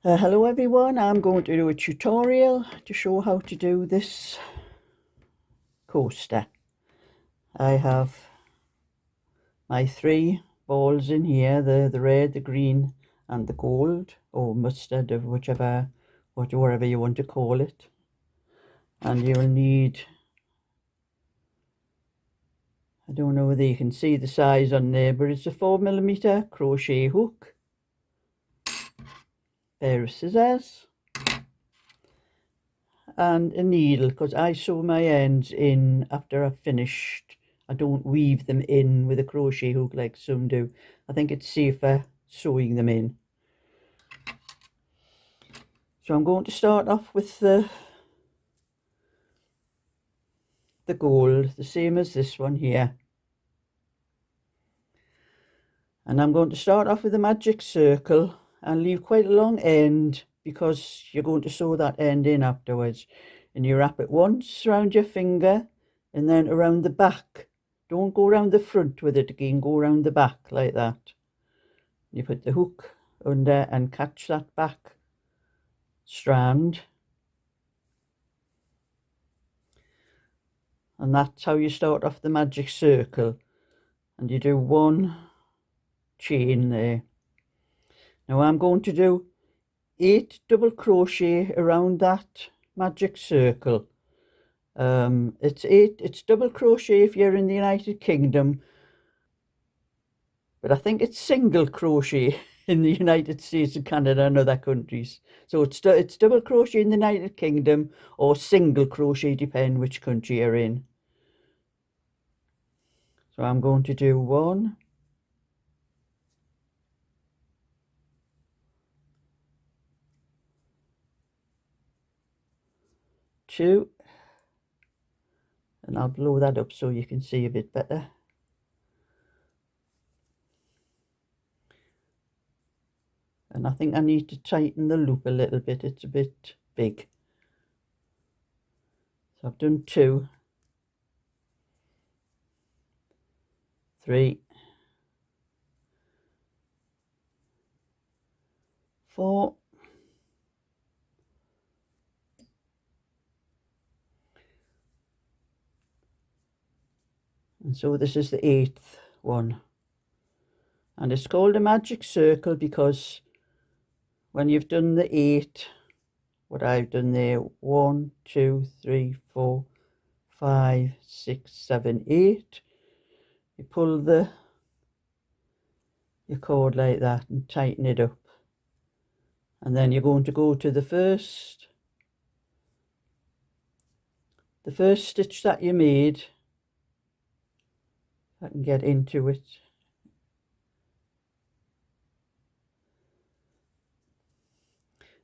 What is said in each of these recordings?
Hello everyone, I'm going to do a tutorial to show how to do this coaster. I have my three balls in here, the red, the green and the gold, or mustard, or whatever you want to call it. And you'll need, I don't know whether you can see the size on there, but it's a 4mm crochet hook, pair of scissors, and a needle, because I sew my ends in after I've finished. I don't weave them in with a crochet hook like some do. I think it's safer sewing them in. So I'm going to start off with the gold, the same as this one here. And I'm going to start off with a magic circle and leave quite a long end, because you're going to sew that end in afterwards. And you wrap it once around your finger and then around the back. Don't go around the front with it again, go around the back like that. You put the hook under and catch that back strand. And that's how you start off the magic circle. And you do one chain there. Now I'm going to do 8 double crochet around that magic circle. It's double crochet if you're in the United Kingdom, but I think it's single crochet in the United States and Canada and other countries. So it's double crochet in the United Kingdom or single crochet, depending which country you're in. So I'm going to do 1, 2, and I'll blow that up so you can see a bit better. And I think I need to tighten the loop a little bit, it's a bit big. So I've done 2, 3, 4, and so this is the 8th one. And it's called a magic circle because when you've done the 8, what I've done there, 1, 2, 3, 4, 5, 6, 7, 8, you pull your cord like that and tighten it up. And then you're going to go to the first stitch that you made. If I can get into it.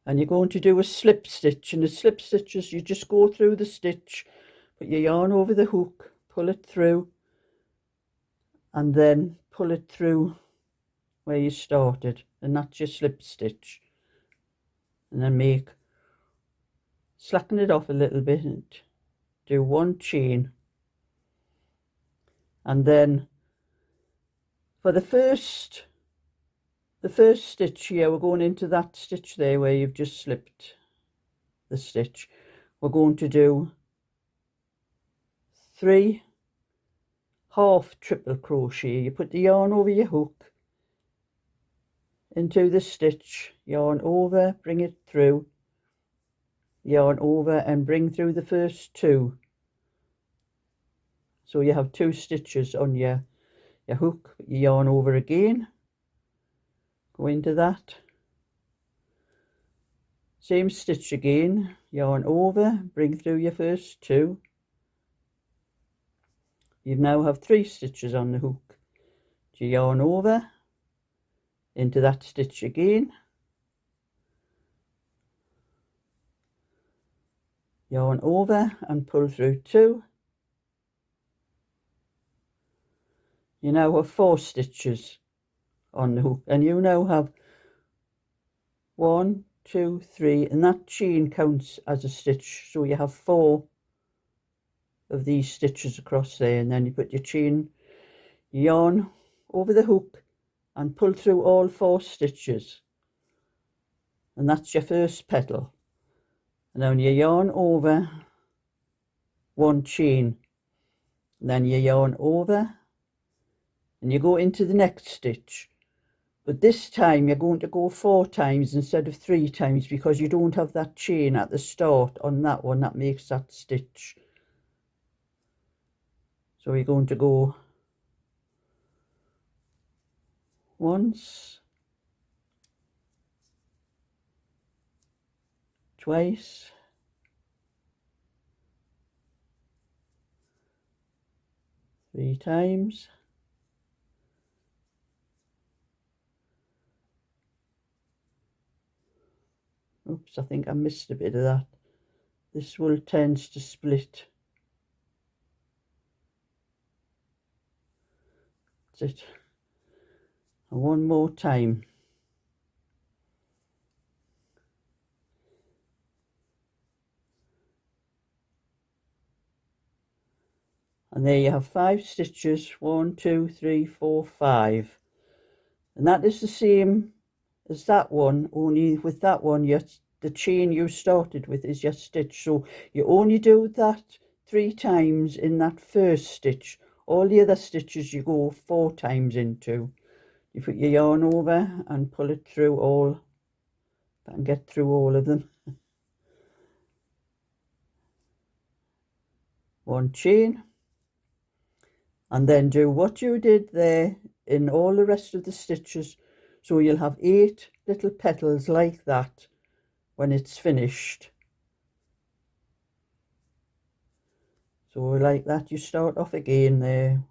And you're going to do a slip stitch, and the slip stitches, you just go through the stitch, put your yarn over the hook, pull it through, and then pull it through where you started, and that's your slip stitch. And then slacken it off a little bit and do 1 chain. And then for the first stitch here, we're going into that stitch there where you've just slipped the stitch. We're going to do 3 half triple crochet. You put the yarn over your hook into the stitch, yarn over, bring it through, yarn over and bring through the first 2. So you have 2 stitches on your hook, yarn over again, go into that, same stitch again, yarn over, bring through your first 2. You now have 3 stitches on the hook. You yarn over into that stitch again, yarn over and pull through 2. You now have 4 stitches on the hook, and you now have 1, 2, 3, and that chain counts as a stitch, so you have 4 of these stitches across there. And then you put your yarn over the hook and pull through all 4 stitches, and that's your first petal. And then you yarn over one chain, and then you yarn over and you go into the next stitch. But this time you're going to go 4 times instead of 3 times, because you don't have that chain at the start on that one that makes that stitch. So you're going to go once, twice, three times, oops, I think I missed a bit of that. This wool tends to split. That's it. And one more time. And there you have 5 stitches, 1, 2, 3, 4, 5. And that is the same as that one, only with that one, the chain you started with is your stitch. So you only do that 3 times in that first stitch. All the other stitches you go 4 times into. You put your yarn over and pull it through all, if I can get through all of them. One chain. And then do what you did there in all the rest of the stitches. So you'll have 8 little petals like that when it's finished. So like that, you start off again there.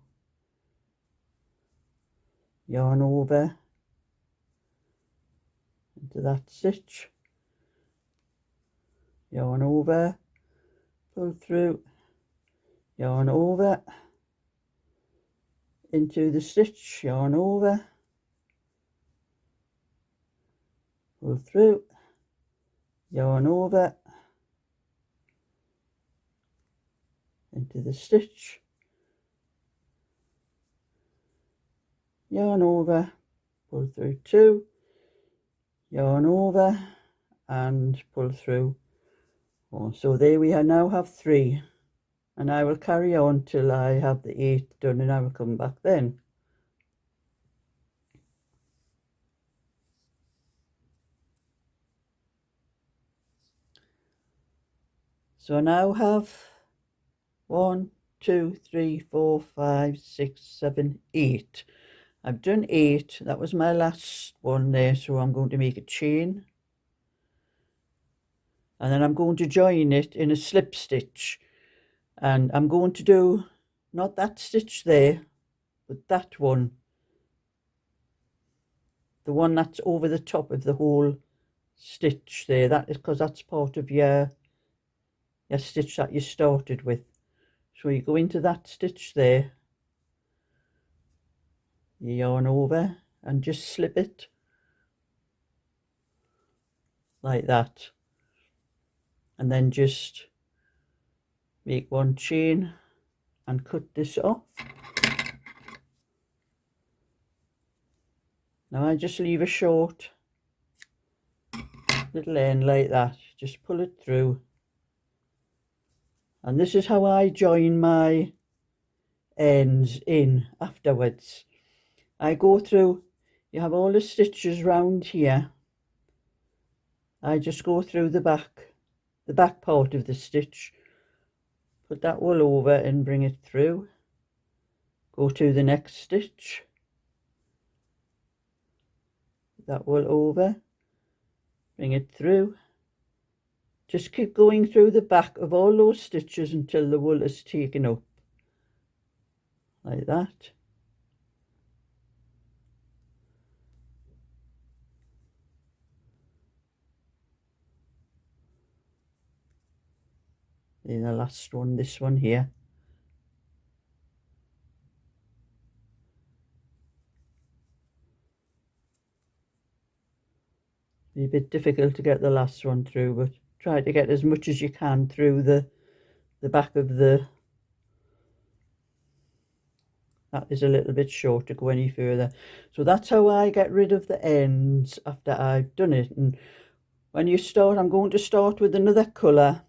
Yarn over into that stitch. Yarn over, pull through, yarn over into the stitch, yarn over, pull through, yarn over into the stitch, yarn over, pull through 2, yarn over and pull through 1. So there we now have 3, and I will carry on till I have the 8 done, and I will come back then. So I now have 1, 2, 3, 4, 5, 6, 7, 8. I've done 8. That was my last one there, so I'm going to make a chain. And then I'm going to join it in a slip stitch. And I'm going to do not that stitch there, but that one. The one that's over the top of the whole stitch there. That is because that's part of your stitch that you started with. So you go into that stitch there, you yarn over and just slip it like that, and then just make one chain and cut this off. Now I just leave a short little end like that, just pull it through, and this is how I join my ends in afterwards. I go through, you have all the stitches round here, I just go through the back part of the stitch, put that wool over and bring it through, go to the next stitch, put that wool over, bring it through, just keep going through the back of all those stitches until the wool is taken up, like that. Then the last one, this one here. It's a bit difficult to get the last one through, but try to get as much as you can through the back of the, that is a little bit short to go any further. So that's how I get rid of the ends after I've done it. And When you start, I'm going to start with another colour.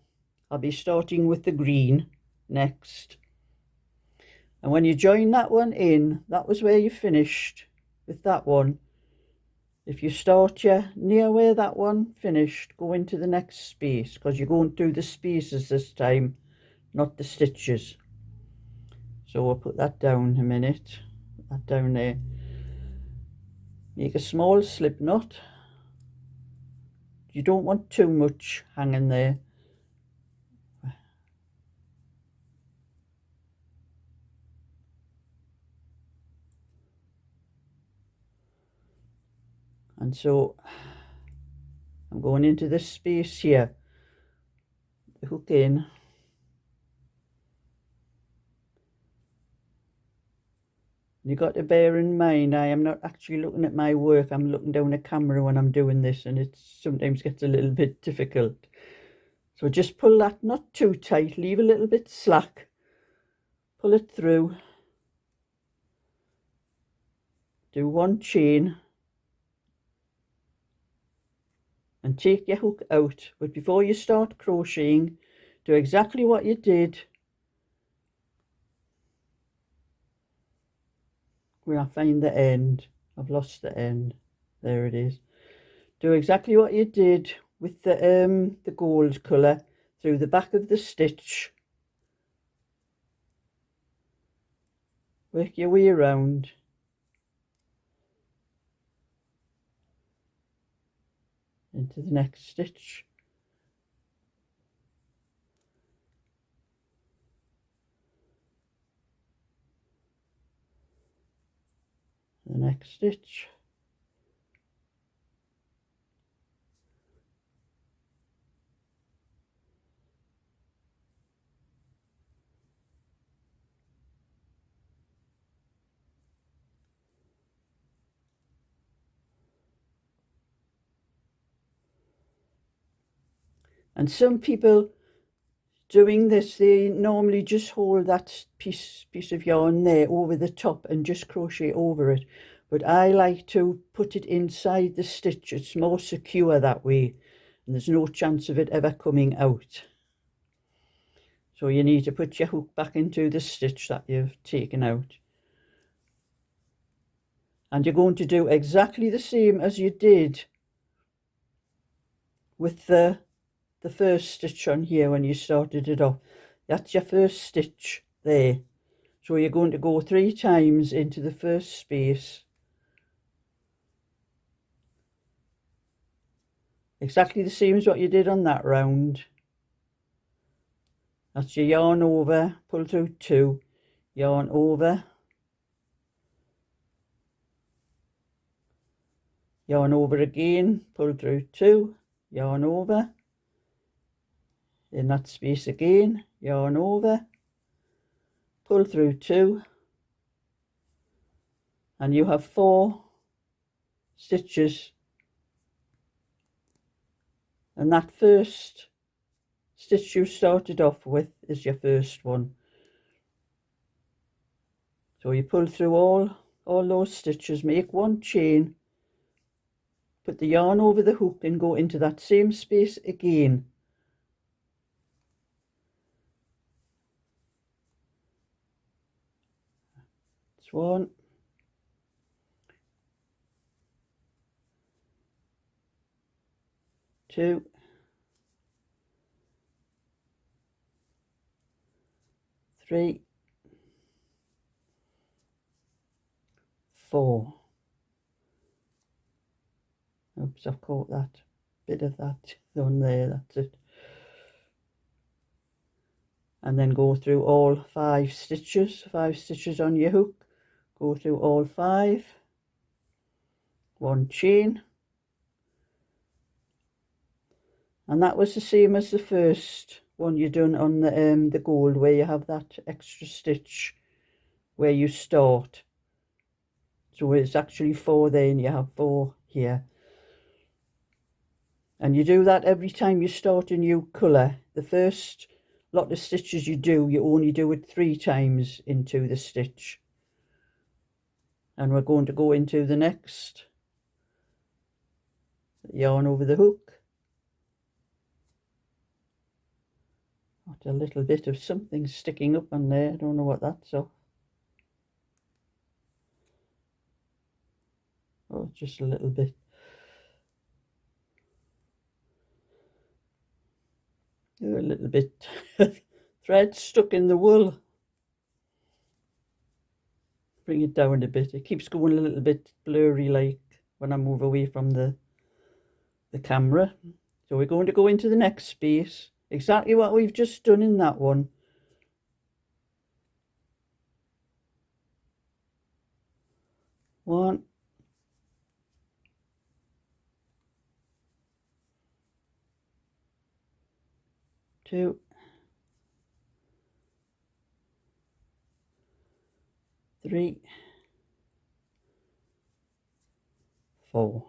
I'll be starting with the green next. And when you join that one in, that was where you finished with that one. If you start near where that one finished, go into the next space, because you're going through the spaces this time, not the stitches. So I'll put that down a minute, put that down there. Make a small slip knot. You don't want too much hanging there. And so I'm going into this space here, the hook in. You got to bear in mind, I am not actually looking at my work, I'm looking down a camera when I'm doing this, and it sometimes gets a little bit difficult. So just pull that not too tight, leave a little bit slack, pull it through, do one chain, and take your hook out. But before you start crocheting, do exactly what you did when I find the end. I've lost the end. There it is. Do exactly what you did with the gold colour through the back of the stitch. Work your way around. Into the next stitch. The next stitch. And some people doing this, they normally just hold that piece of yarn there over the top and just crochet over it. But I like to put it inside the stitch. It's more secure that way, and there's no chance of it ever coming out. So you need to put your hook back into the stitch that you've taken out. And you're going to do exactly the same as you did with the first stitch on here when you started it off. That's your first stitch there. So you're going to go 3 times into the first space. Exactly the same as what you did on that round. That's your yarn over, pull through 2, yarn over, yarn over again, pull through 2, yarn over, in that space again, yarn over, pull through 2, and you have 4 stitches, and that first stitch you started off with is your first one. So you pull through all those stitches, make 1 chain, put the yarn over the hook and go into that same space again. It's 1, 2, 3, 4. Oops, I've caught that bit of that on there, that's it. And then go through all 5 stitches, 5 stitches on your hook, go through all 5, 1 chain, and that was the same as the first one you done on the gold, where you have that extra stitch where you start. So it's actually 4 there and you have 4 here. And you do that every time you start a new colour. The first lot of stitches you do, you only do it 3 times into the stitch. And we're going to go into the next. Yarn over the hook, Got a little bit of something sticking up on there. I don't know what that's of. Oh, just a little bit. A little bit thread stuck in the wool. Bring it down a bit. It keeps going a little bit blurry like when I move away from the camera. So we're going to go into the next space. Exactly what we've just done in that one. One, two, three, four.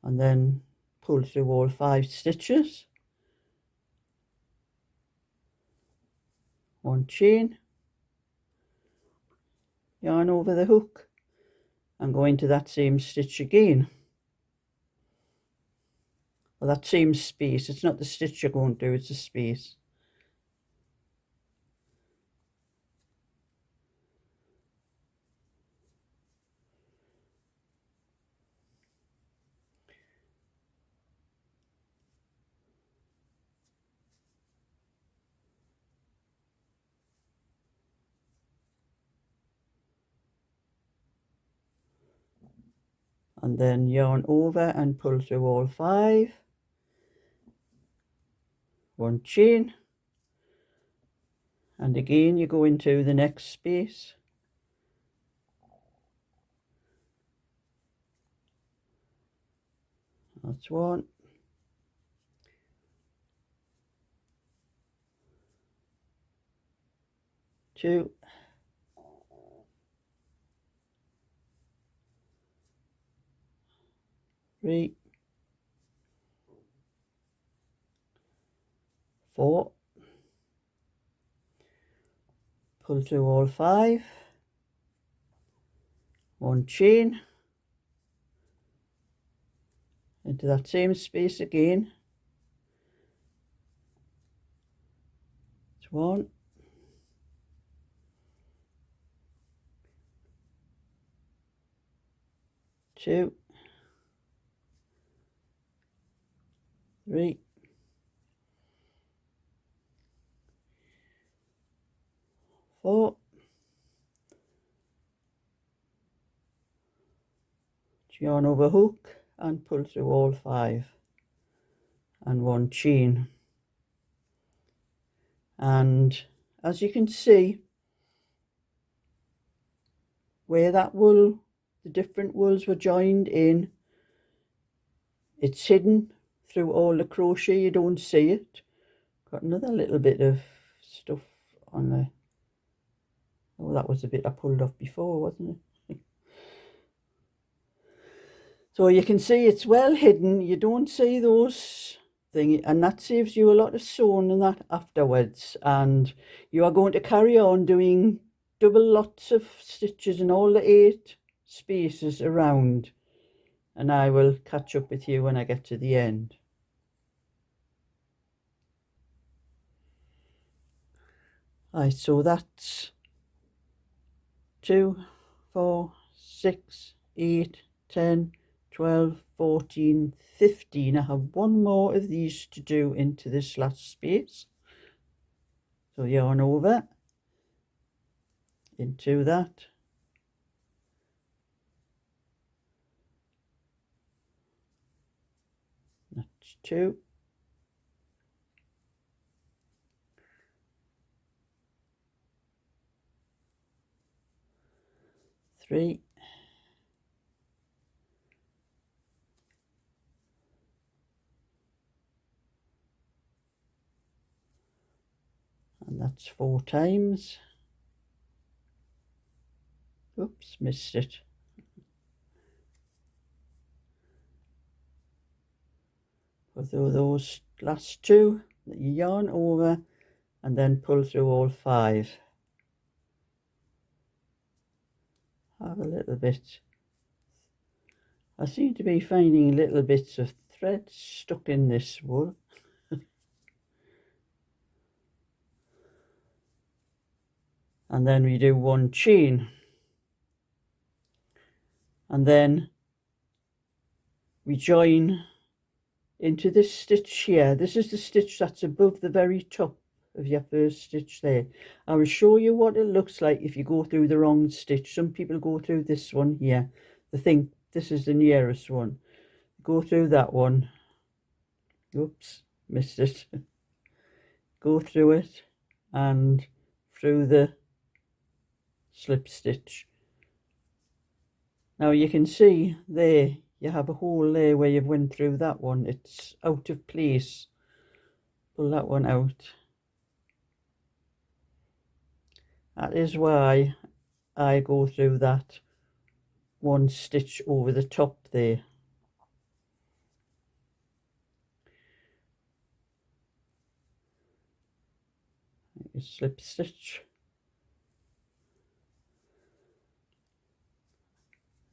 And then pull through all 5 stitches. One chain, yarn over the hook, and go into that same stitch again. Well, that same space. It's not the stitch you're going to do, it's the space. And then yarn over and pull through all 5. One chain, and again you go into the next space. That's 1, 2, 3, 4, pull through all 5, one chain into that same space again. It's 1, 2, 3, 4, yarn over hook and pull through all 5, and one chain. And as you can see, where that wool, the different wools were joined in, it's hidden through all the crochet. You don't see it. Got another little bit of stuff on there. Oh, that was the bit I pulled off before, wasn't it? So you can see it's well hidden. You don't see those things, and that saves you a lot of sewing and that afterwards. And you are going to carry on doing double lots of stitches in all the 8 spaces around, and I will catch up with you when I get to the end. Right, so that's 2, 4, 6, 8, 10, 12, 14, 15. I have one more of these to do into this last space. So yarn over into that. That's 2. 3. And that's 4 times. Oops, missed it. Go through those last 2 that you yarn over and then pull through all 5. Have a little bit I seem to be finding little bits of thread stuck in this wool. And then we do one chain, and then we join into this stitch here. This is the stitch that's above the very top of your first stitch there. I will show you what it looks like if you go through the wrong stitch. Some people go through this one here. They think this is the nearest one. Go through that one. Oops, missed it. Go through it and through the slip stitch. Now you can see there you have a hole there where you've went through that one. It's out of place. Pull that one out. That is why I go through that one stitch over the top there. A slip stitch.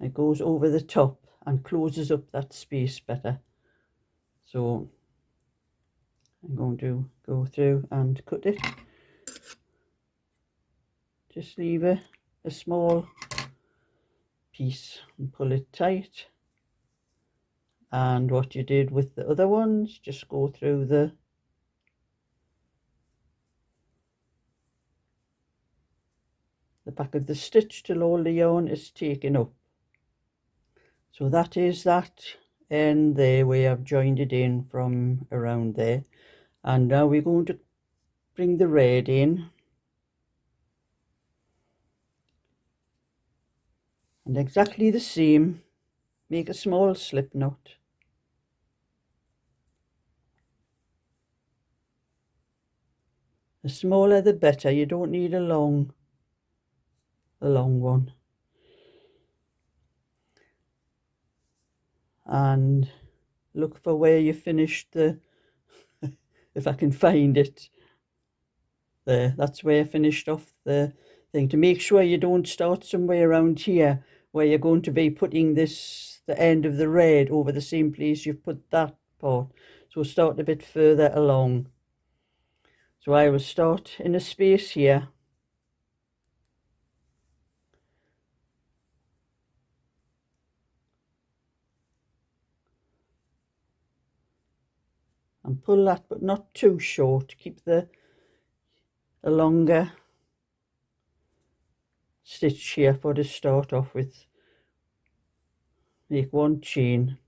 It goes over the top and closes up that space better. So I'm going to go through and cut it. Just leave a small piece and pull it tight. And what you did with the other ones, just go through the back of the stitch till all the yarn is taken up. So that is that end there where I've joined it in from around there. And now we're going to bring the red in. And exactly the same, make a small slip knot. The smaller the better, you don't need a long one. And look for where you finished the, if I can find it, there, that's where I finished off the thing, to make sure you don't start somewhere around here where you're going to be putting this, the end of the red over the same place you've put that part. So start a bit further along. So I will start in a space here. And pull that, but not too short. Keep a longer stitch here for to start off with. Make one chain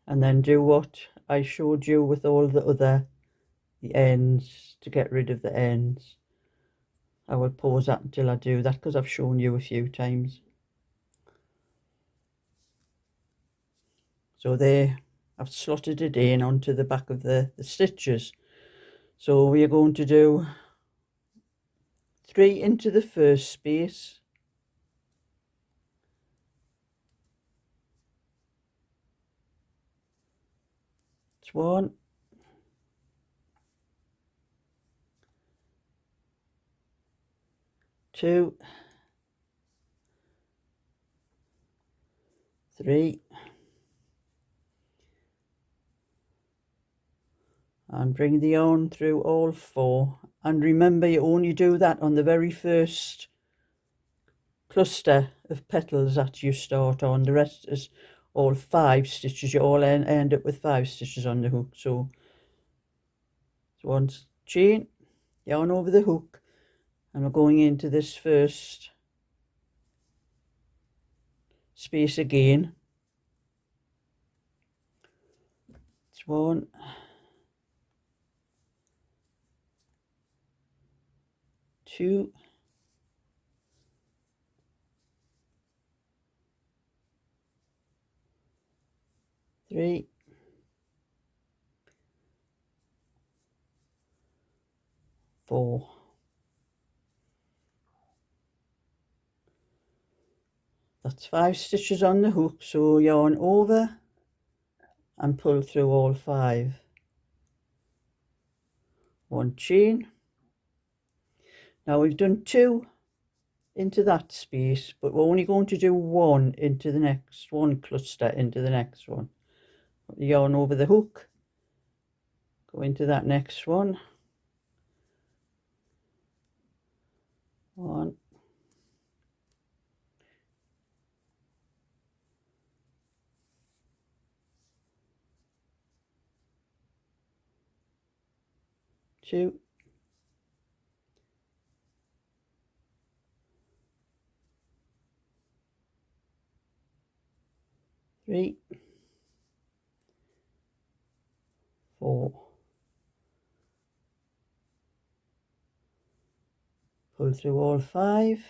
and then do what I showed you with all the ends, to get rid of the ends. I will pause that until I do that because I've shown you a few times. So there, I've slotted it in onto the back of the stitches. So we are going to do 3 into the first space, it's 1, 2, 3, and bring the yarn through all 4. And remember, you only do that on the very first cluster of petals that you start on. The rest is all 5 stitches. You all end up with 5 stitches on the hook. So one chain, yarn over the hook, and we're going into this first space again. It's 1, 2, 3, 4. That's 5 stitches on the hook, so yarn over and pull through all 5. One chain. Now we've done 2 into that space, but we're only going to do one into the next one, cluster into the next one. Put the yarn over the hook, go into that next one, 1, 2, 3, 4, pull through all 5,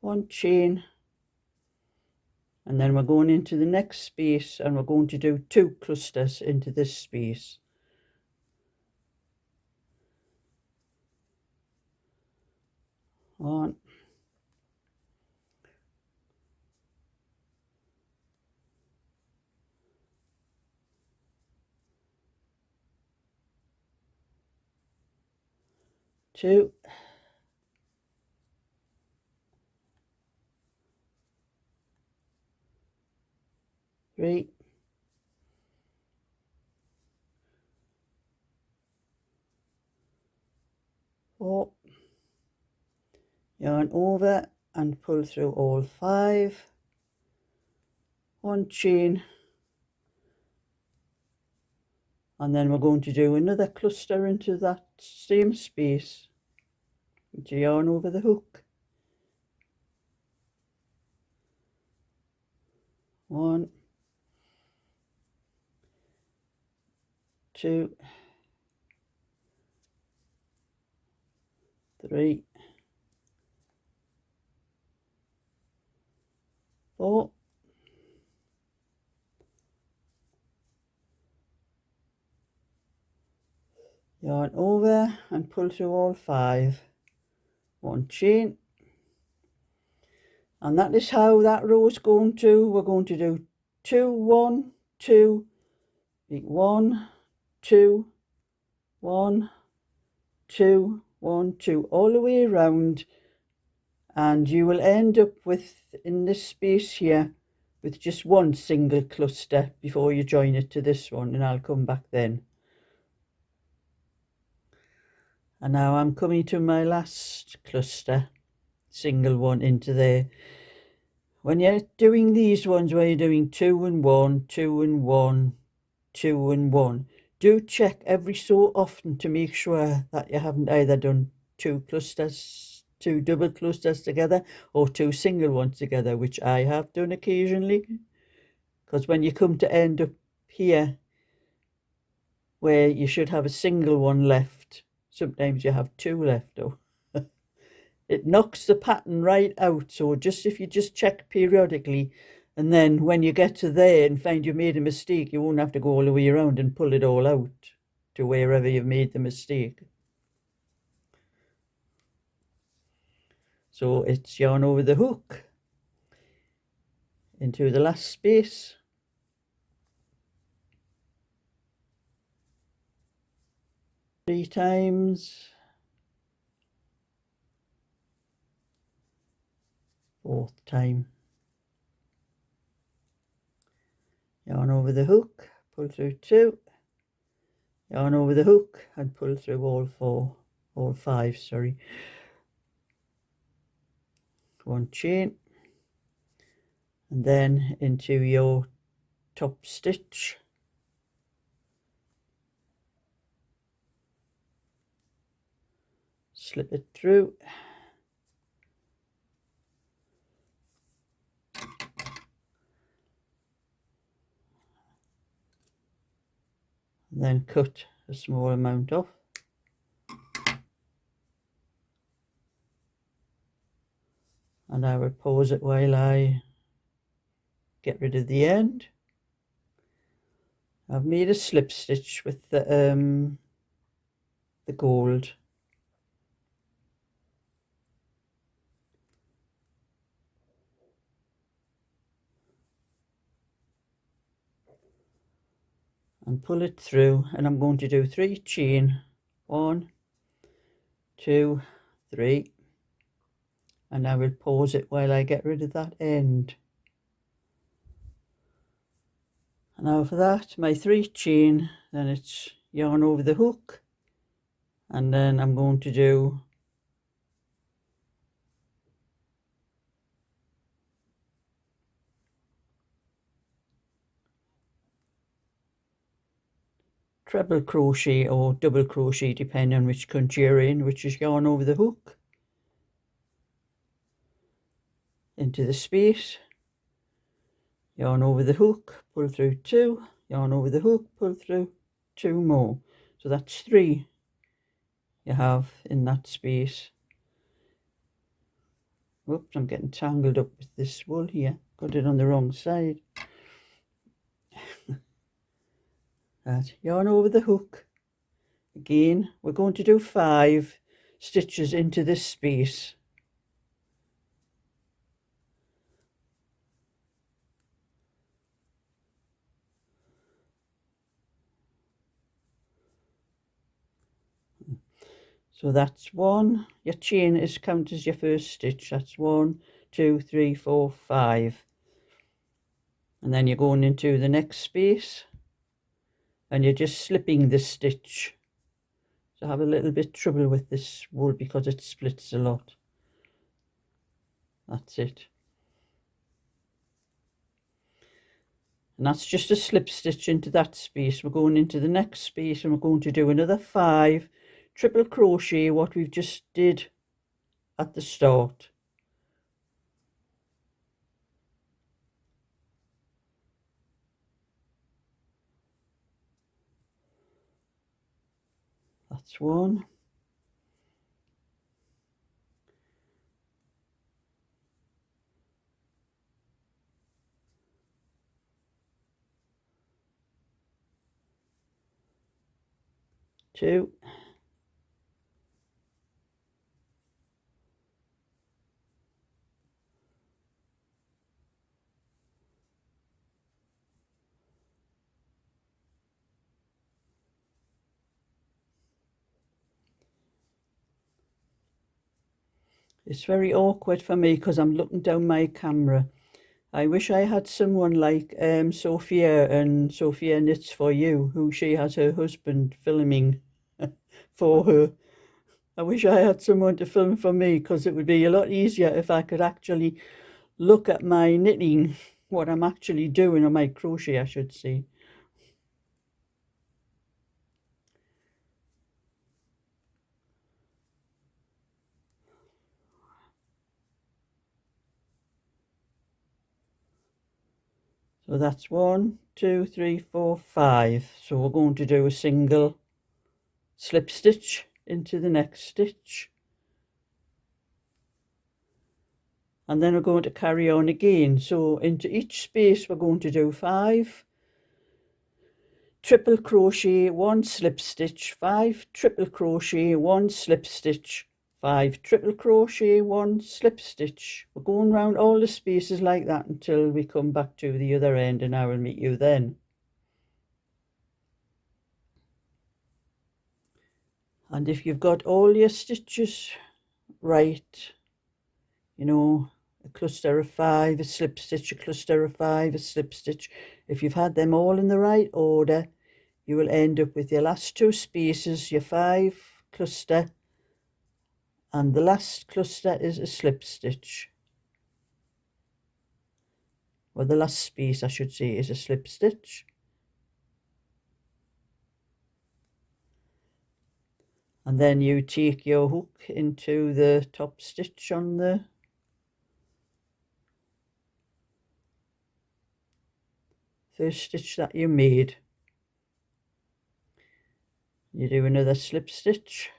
1 chain, and then we're going into the next space and we're going to do 2 clusters into this space. 1, 2, 3, 4, yarn over and pull through all 5, 1 chain, and then we're going to do another cluster into that same space. Put your yarn over the hook, 1, 2, 3, 4, yarn over and pull through all 5, 1 chain, and that is how that row is going to. We're going to do 2, 1, 2, 1, 2, 1, 2, 1, 2 all the way around, and you will end up with, in this space here, with just one single cluster before you join it to this one, and I'll come back then. And now I'm coming to my last cluster, single one into there. When you're doing these ones where you're doing 2 and 1, 2 and 1, 2 and 1, do check every so often to make sure that you haven't either done 2 clusters, 2 double clusters together, or 2 single ones together, which I have done occasionally. Because when you come to end up here where you should have a single one left, sometimes you have 2 left though. It knocks the pattern right out. So if you just check periodically, and then when you get to there and find you made a mistake, you won't have to go all the way around and pull it all out to wherever you've made the mistake. So it's yarn over the hook into the last space, three times, 4th time, yarn over the hook, pull through 2, yarn over the hook and pull through all 5, sorry, 1 chain, and then into your top stitch, slip it through, and then cut a small amount off, and I will pause it while I get rid of the end. I've made a slip stitch with the gold, and pull it through, and I'm going to do 3 chain, 1, 2, 3, and I will pause it while I get rid of that end. And now for that, my 3 chain, then it's yarn over the hook, and then I'm going to do treble crochet or double crochet depending on which country you're in, which is yarn over the hook into the space, yarn over the hook, pull through 2, yarn over the hook, pull through 2 more. So that's 3 you have in that space. Whoops, I'm getting tangled up with this wool here. Got it on the wrong side. That yarn over the hook. Again, we're going to do 5 stitches into this space. So that's 1. Your chain is counted as your first stitch. That's 1, 2, 3, 4, 5. And then you're going into the next space and you're just slipping the stitch. So I have a little bit trouble with this wool because it splits a lot. That's it. And that's just a slip stitch into that space. We're going into the next space and we're going to do another 5 triple crochet, what we've just did at the start. That's 1. 2. 'It's very awkward for me because I'm looking down my camera. I wish I had someone like Sophia and Sophia Knits For You, who she has her husband filming for her. I wish I had someone to film for me because it would be a lot easier if I could actually look at my knitting, what I'm actually doing, or my crochet, I should say. So that's 1, 2, 3, 4, 5. So we're going to do a single slip stitch into the next stitch. And then we're going to carry on again. So into each space we're going to do 5 triple crochet, 1 slip stitch, 5 triple crochet, 1 slip stitch, 5 triple crochet, 1 slip stitch. We're going round all the spaces like that until we come back to the other end, and I will meet you then. And if you've got all your stitches right, you know, a cluster of 5, a slip stitch, a cluster of 5, a slip stitch, if you've had them all in the right order, you will end up with your last 2 spaces, your 5 cluster, and the last cluster is a slip stitch. Well, the last space, I should say, is a slip stitch. And then you take your hook into the top stitch on the first stitch that you made. You do another slip stitch.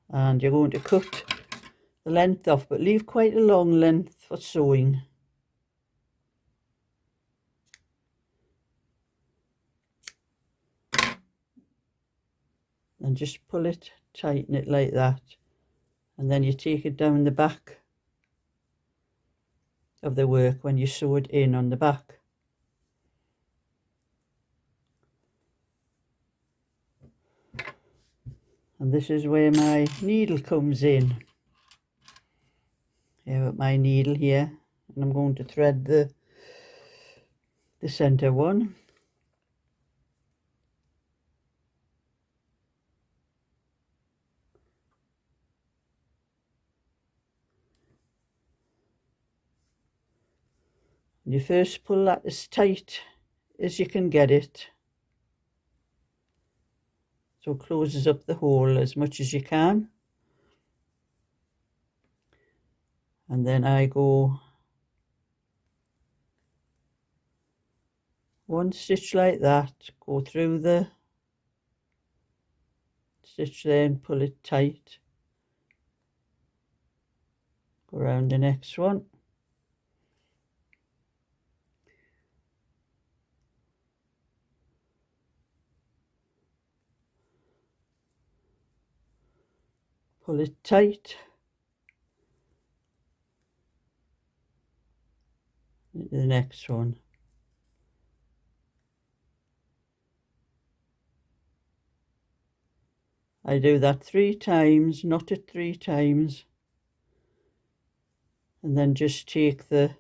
And you're going to cut the length off, but leave quite a long length for sewing. And just pull it, tighten it like that. And then you take it down the back of the work when you sew it in on the back. And this is where my needle comes in. I have my needle here, and I'm going to thread the center one. And you first pull that as tight as you can get it, so it closes up the hole as much as you can. And then I go one stitch like that, go through the stitch there and pull it tight. Go around the next one. Pull it tight. Into the next one. I do that 3 times, knot it 3 times, and then just take the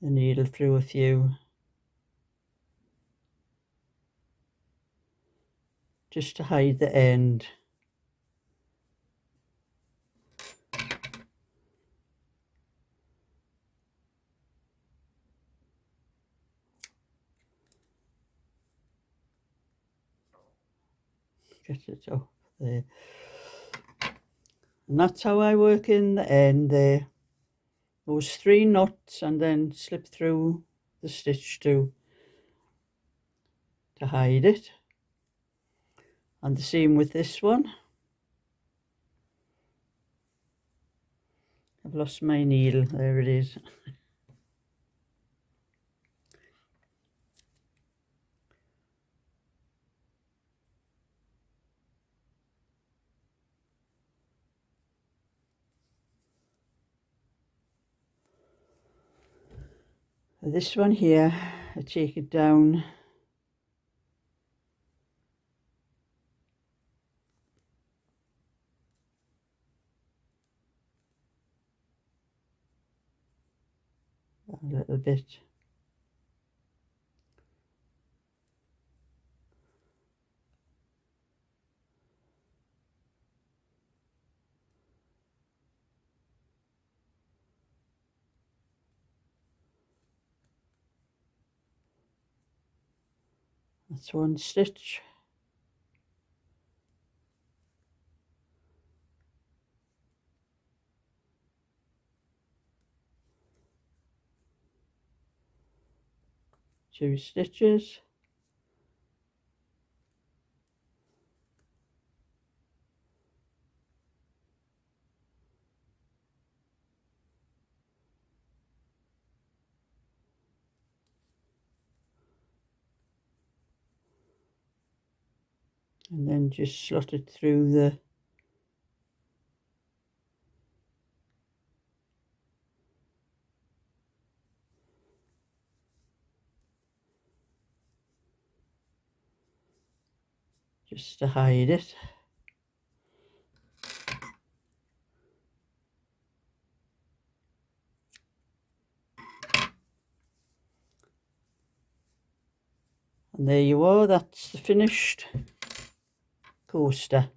needle through a few, just to hide the end. Get it up there. And that's how I work in the end there. Those 3 knots, and then slip through the stitch to hide it. And the same with this one. I've lost my needle, there it is. This one here, I take it down a little bit. That's one stitch. Two stitches. And then just slot it through the just to hide it. And there you are, that's the finished coaster.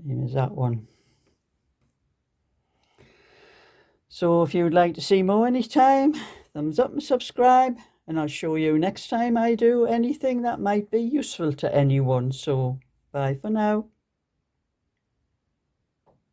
Same as that one. So if you would like to see more anytime, thumbs up and subscribe, and I'll show you next time I do anything that might be useful to anyone. So bye for now.